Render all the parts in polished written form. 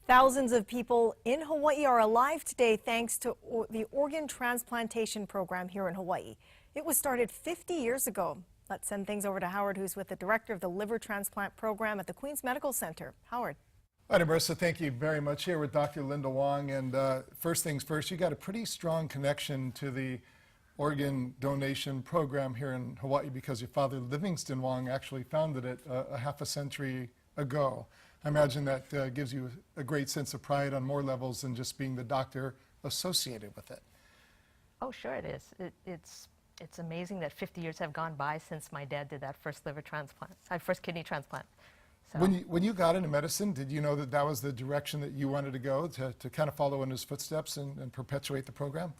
Thousands of people in Hawaii are alive today thanks to the organ transplantation program here in Hawaii. It was started 50 years ago. Let's send things over to Howard, who's with the director of the liver transplant program at the Queens Medical Center. Howard. Hi, Marissa. Thank you very much. Here with Dr. Linda Wong. And first things first, you got a pretty strong connection to the organ donation program here in Hawaii because your father, Livingston Wong, actually founded it a half a century ago. I imagine that gives you a great sense of pride on more levels than just being the doctor associated with it. Oh, sure it is. It's amazing that 50 years have gone by since my dad did that first liver transplant, first kidney transplant. So. When you got into medicine, did you know that that was the direction that you wanted to go, to kind of follow in his footsteps and perpetuate the program?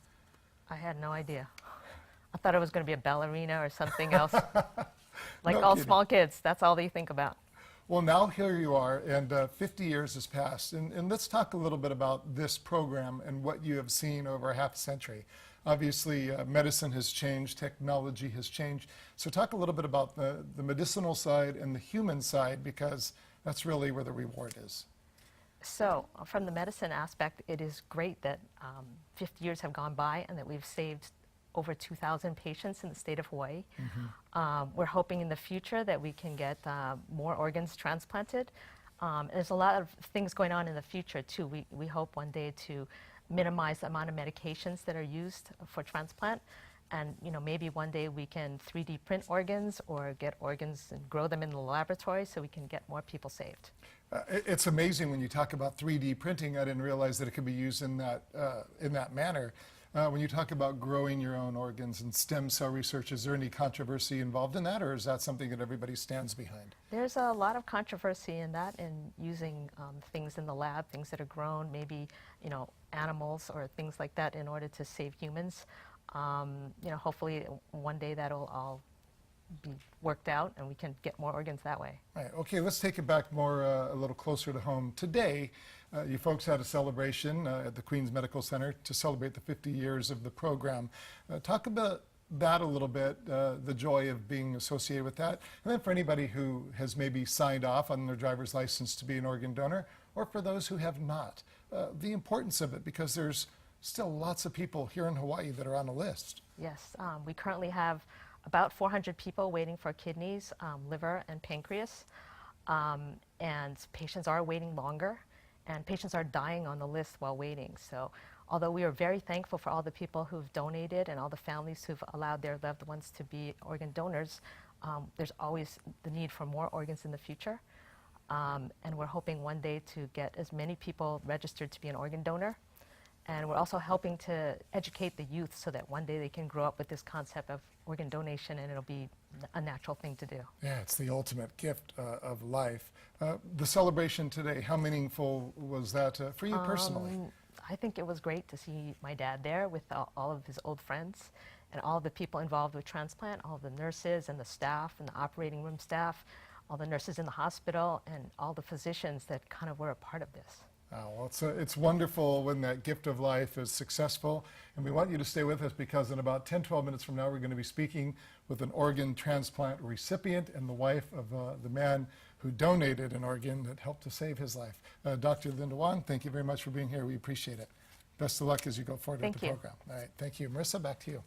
I had no idea. I thought I was going to be a ballerina or something else. Like No all kidding. small kids, that's all they think about. Well, now here you are, and 50 years has passed. And let's talk a little bit about this program and what you have seen over a half a century. Obviously, medicine has changed, technology has changed. So talk a little bit about the medicinal side and the human side, because that's really where the reward is. So, from the medicine aspect, it is great that 50 years have gone by and that we've saved over 2,000 patients in the state of Hawaii. We're hoping in the future that we can get more organs transplanted. There's a lot of things going on in the future too. We hope one day to minimize the amount of medications that are used for transplant. And maybe one day we can 3D print organs or get organs and grow them in the laboratory so we can get more people saved. It's amazing when you talk about 3D printing. I didn't realize that it could be used in that manner. When you talk about growing your own organs and stem cell research, is there any controversy involved in that, or is that something that everybody stands behind? There's a lot of controversy in that, in using things in the lab, things that are grown, maybe animals or things like that, in order to save humans. Hopefully one day that'll all be worked out and we can get more organs that way. Right. Okay, let's take it back more a little closer to home. Today, you folks had a celebration at the Queens Medical Center to celebrate the 50 years of the program. Talk about that a little bit, the joy of being associated with that. And then for anybody who has maybe signed off on their driver's license to be an organ donor, or for those who have not, the importance of it, because there's still lots of people here in Hawaii that are on the list. Yes, we currently have about 400 people waiting for kidneys, liver, and pancreas. And patients are waiting longer, and patients are dying on the list while waiting. So although we are very thankful for all the people who've donated and all the families who've allowed their loved ones to be organ donors, there's always the need for more organs in the future. And we're hoping one day to get as many people registered to be an organ donor. And we're also helping to educate the youth so that one day they can grow up with this concept of organ donation and it'll be a natural thing to do. Yeah, it's the ultimate gift of life. The celebration today, how meaningful was that for you personally? I think it was great to see my dad there with all of his old friends and all the people involved with transplant, all the nurses and the staff and the operating room staff, all the nurses in the hospital, and all the physicians that kind of were a part of this. Oh, well, it's wonderful when that gift of life is successful, and we want you to stay with us because in about 10-12 minutes from now we're going to be speaking with an organ transplant recipient and the wife of the man who donated an organ that helped to save his life. Dr. Linda Wong, thank you very much for being here. We appreciate it. Best of luck as you go forward with the program. All right, thank you. Marissa, back to you.